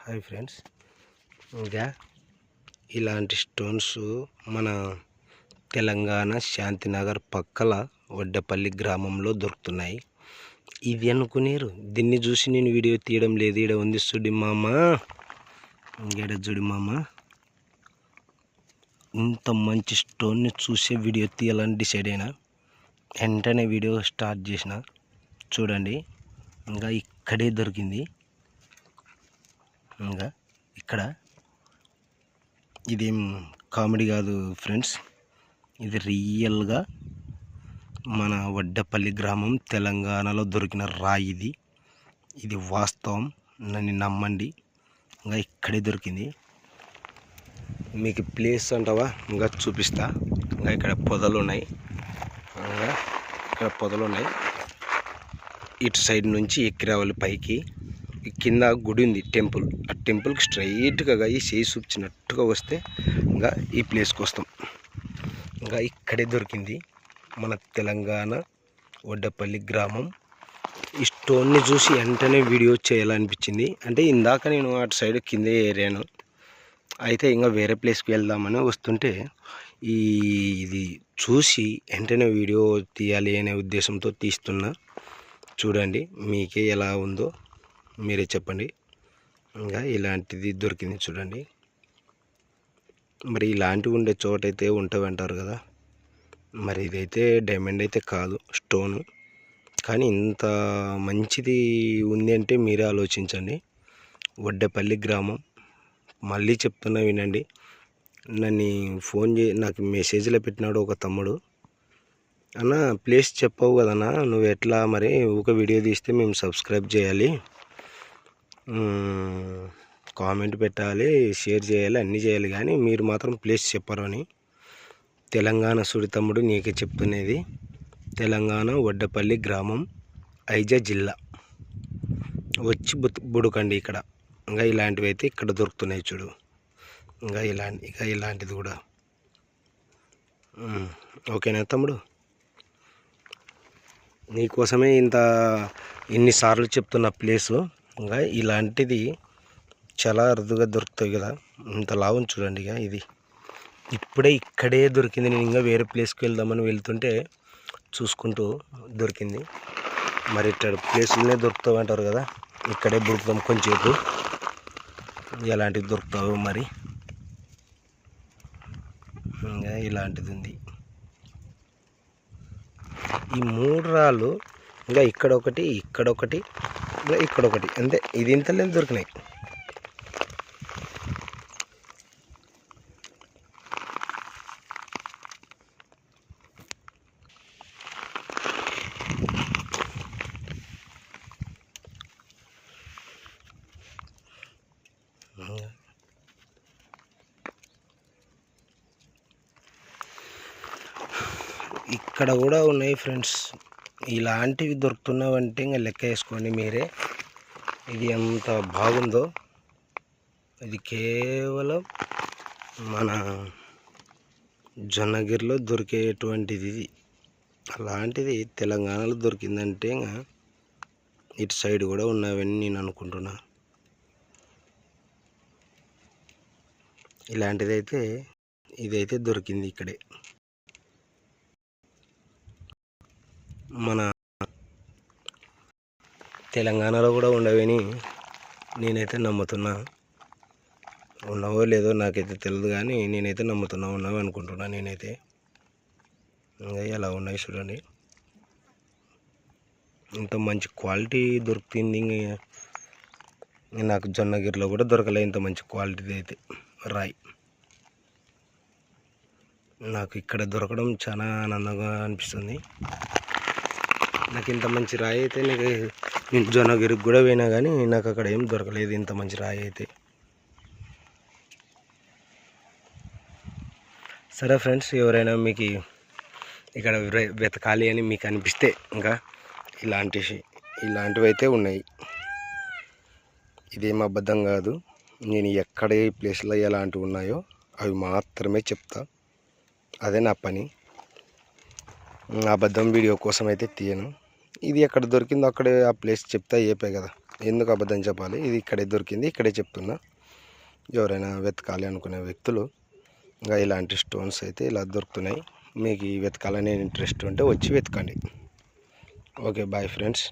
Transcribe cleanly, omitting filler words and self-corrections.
Hi friends, ఇంకా ఇలాంటి stones మన తెలంగాణ శాంతినగర్ పక్కల వడ్డపల్లి గ్రామంలో దొరుకుతున్నాయి. ఇది అనుకునేరు, దీన్ని చూసి నేను వీడియో తీయడం లేదు. ఈడ ఉంది చూడి మామ, ఈడ చూడి మామ, ఇంత మంచి స్టోన్ని చూసే వీడియో తీయాలని డిసైడ్ అయినా. వెంటనే వీడియో స్టార్ట్ చేసిన. చూడండి, ఇంకా ఇక్కడే దొరికింది. ఇంకా ఇక్కడ ఇదేం కామెడీ కాదు ఫ్రెండ్స్, ఇది రియల్గా మన వడ్డపల్లి గ్రామం తెలంగాణలో దొరికిన రాయి. ఇది వాస్తవం, నన్ను నమ్మండి. ఇంకా ఇక్కడే దొరికింది. మీకు ప్లేస్ అంటావా, ఇంకా చూపిస్తా. ఇంకా ఇక్కడ పొదలు ఉన్నాయి, ఇక్కడ పొదలు ఉన్నాయి. ఇటు సైడ్ నుంచి ఎక్కి రావాలి పైకి. కింద గుడి ఉంది, టెంపుల్. ఆ టెంపుల్కి స్ట్రైట్గా ఈ చేయి చూపించినట్టుగా వస్తే ఇంకా ఈ ప్లేస్కి వస్తాం. ఇంకా ఇక్కడే దొరికింది మన తెలంగాణ వడ్డపల్లి గ్రామం. ఈ స్టోన్ని చూసి వెంటనే వీడియో చేయాలనిపించింది. అంటే ఇందాక నేను అటు సైడ్ కిందే ఏరాను, అయితే ఇంకా వేరే ప్లేస్కి వెళ్దామని వస్తుంటే ఇది చూసి వెంటనే వీడియో తీయాలి అనే ఉద్దేశంతో తీస్తున్నా. చూడండి, మీకే ఎలా ఉందో మీరే చెప్పండి. ఇంకా ఇలాంటిది దొరికింది చూడండి. మరి ఇలాంటివి ఉండే చోటైతే ఉంటావి అంటారు కదా, మరి ఇదైతే డైమండ్ అయితే కాదు, స్టోను. కానీ ఇంత మంచిది ఉంది అంటే మీరే ఆలోచించండి. వడ్డపల్లి గ్రామం, మళ్ళీ చెప్తున్నా వినండి. నన్ను నాకు మెసేజ్లో పెట్టినాడు ఒక తమ్ముడు, అన్న ప్లేస్ చెప్పవు కదన్నా, నువ్వు ఎట్లా మరి ఒక వీడియో తీస్తే మేము సబ్స్క్రైబ్ చేయాలి, కామెంట్ పెట్టాలి, షేర్ చేయాలి, అన్నీ చేయాలి, కానీ మీరు మాత్రం ప్లేస్ చెప్పరు అని. తెలంగాణ సుడి తమ్ముడు, నీకే చెప్తున్నది. తెలంగాణ వడ్డపల్లి గ్రామం, ఐజా జిల్లా. వచ్చి బుడకండి ఇక్కడ. ఇంకా ఇలాంటివి అయితే ఇక్కడ దొరుకుతున్నాయి చూడు. ఇంకా ఇలాంటిది కూడా. ఓకేనా తమ్ముడు, నీకోసమే ఇన్నిసార్లు చెప్తున్న ప్లేసు. ఇంకా ఇలాంటిది చాలా అరుదుగా దొరుకుతాయి కదా. ఇంత లాభం చూడండి. ఇక ఇది ఇప్పుడే ఇక్కడే దొరికింది. నేను ఇంకా వేరే ప్లేస్కి వెళ్దామని వెళ్తుంటే చూసుకుంటూ దొరికింది. మరి ఇక్కడ ప్లేసులనే దొరుకుతావు అంటారు కదా, ఇక్కడే దొరుకుతాం కొంచెంసేపు. ఎలాంటివి దొరుకుతావు మరి. ఇంకా ఇలాంటిది ఉంది. ఈ 3 రాళ్ళు, ఇంకా ఇక్కడొకటి, ఇక్కడొకటి, ఇంకా ఇక్కడొకటి, అంతే. ఇది ఇంతలో దొరికినాయి. ఇక్కడ కూడా ఉన్నాయి ఫ్రెండ్స్. ఇలాంటివి దొరుకుతున్నావంటే ఇంకా లెక్క వేసుకోండి మీరే. ఇది ఎంత బాగుందో. ఇది కేవలం మన జొన్నగిరిలో దొరికేటువంటిది. ఇది అలాంటిది తెలంగాణలో దొరికిందంటే ఇంకా ఇటు సైడ్ కూడా ఉన్నావని నేను అనుకుంటున్నా. ఇలాంటిదైతే ఇదైతే దొరికింది ఇక్కడే. మన తెలంగాణలో కూడా ఉండవని నేనైతే నమ్ముతున్నా. ఉన్నావో లేదో నాకైతే తెలియదు, కానీ నేనైతే నమ్ముతున్నా, ఉన్నావు అనుకుంటున్నా నేనైతే. ఇంకా ఎలా ఉన్నాయి చూడండి. ఇంత మంచి క్వాలిటీ దొరుకుతుంది. నాకు జొన్నగిరిలో కూడా దొరకలే ఇంత మంచి క్వాలిటీది అయితే రాయి. నాకు ఇక్కడ దొరకడం చాలా ఆనందంగా అనిపిస్తుంది. నాకు ఇంత మంచి రాయి అయితే, నేను జొన్నగిరికి కూడా పోయినా కానీ నాకు అక్కడ ఏం దొరకలేదు ఇంత మంచి రాయి అయితే. సరే ఫ్రెండ్స్, ఎవరైనా మీకు ఇక్కడ వెతకాలి అని మీకు అనిపిస్తే ఇంకా ఇలాంటివి అయితే ఉన్నాయి. ఇదేం అబద్ధం కాదు. నేను ఎక్కడ ఏ ప్లేస్లో ఎలాంటివి ఉన్నాయో అవి మాత్రమే చెప్తా. అదే నా పని. అబద్ధం వీడియో కోసం అయితే తీయను. ఇది ఎక్కడ దొరికిందో అక్కడే ఆ ప్లేస్ చెప్తా, ఏపే కదా. ఎందుకు అబద్ధం చెప్పాలి, ఇది ఇక్కడే దొరికింది, ఇక్కడే చెప్తున్నా. ఎవరైనా వెతకాలి అనుకునే వ్యక్తులు ఇంకా ఇలాంటి స్టోన్స్ అయితే ఇలా దొరుకుతున్నాయి. మీకు ఈ వెతకాలనే ఇంట్రెస్ట్ ఉంటే వచ్చి వెతకండి. Okay, bye friends.